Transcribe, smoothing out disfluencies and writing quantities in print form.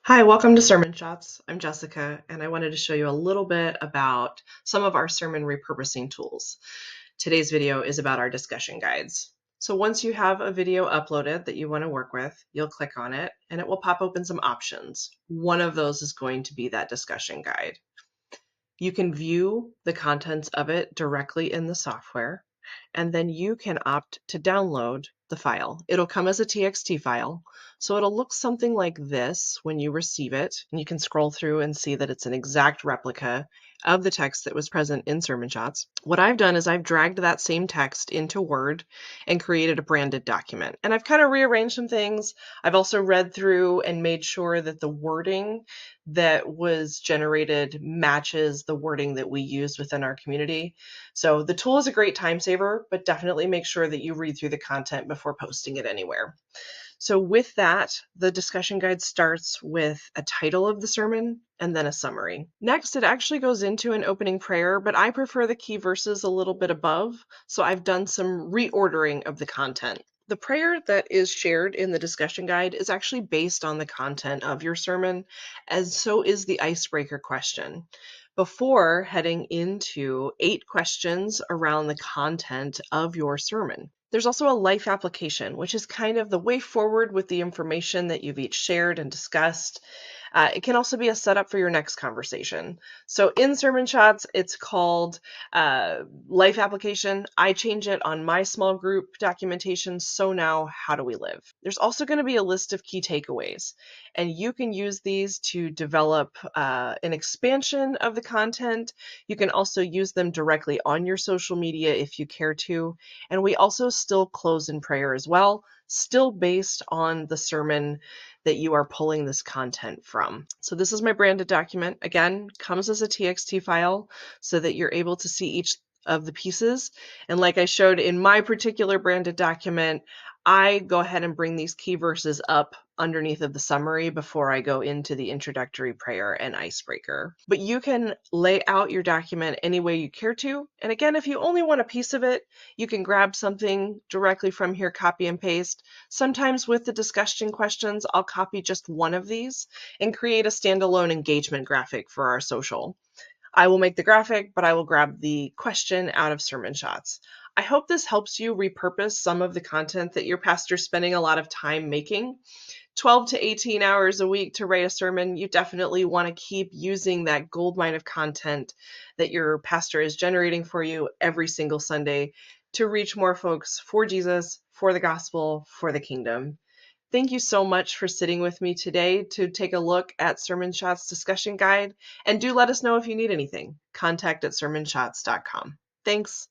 Hi, welcome to Sermon Shots. I'm Jessica, and I wanted to show you a little bit about some of our sermon repurposing tools. Today's video is about our discussion guides. So once you have a video uploaded that you want to work with, you'll click on it and it will pop open some options. One of those is going to be that discussion guide. You can view the contents of it directly in the software, and then you can opt to download the file. It'll come as a TXT file, so it'll look something like this when you receive it, and you can scroll through and see that it's an exact replica of the text that was present in Sermon Shots. What I've done is I've dragged that same text into Word and created a branded document. And I've kind of rearranged some things. I've also read through and made sure that the wording that was generated matches the wording that we use within our community. So the tool is a great time saver, but definitely make sure that you read through the content before posting it anywhere. So with that, the discussion guide starts with a title of the sermon and then a summary. Next, it actually goes into an opening prayer, but I prefer the key verses a little bit above, so I've done some reordering of the content. The prayer that is shared in the discussion guide is actually based on the content of your sermon, as so is the icebreaker question. Before heading into 8 questions around the content of your sermon. There's also a life application, which is kind of the way forward with the information that you've each shared and discussed. It can also be a setup for your next conversation. So in Sermon Shots, it's called Life Application. I change it on my small group documentation. So now, how do we live? There's also going to be a list of key takeaways, and you can use these to develop an expansion of the content. You can also use them directly on your social media if you care to. And we also still close in prayer as well, still based on the sermon that you are pulling this content from. So this is my branded document. Again, comes as a TXT file so that you're able to see each of the pieces. And like I showed in my particular branded document, I go ahead and bring these key verses up underneath of the summary before I go into the introductory prayer and icebreaker. But you can lay out your document any way you care to. And again, if you only want a piece of it, you can grab something directly from here, copy and paste. Sometimes with the discussion questions, I'll copy just one of these and create a standalone engagement graphic for our social. I will make the graphic, but I will grab the question out of Sermon Shots. I hope this helps you repurpose some of the content that your pastor's spending a lot of time making. 12 to 18 hours a week to write a sermon, you definitely want to keep using that goldmine of content that your pastor is generating for you every single Sunday to reach more folks for Jesus, for the gospel, for the kingdom. Thank you so much for sitting with me today to take a look at Sermon Shots discussion guide, and do let us know if you need anything. Contact@sermonshots.com. Thanks.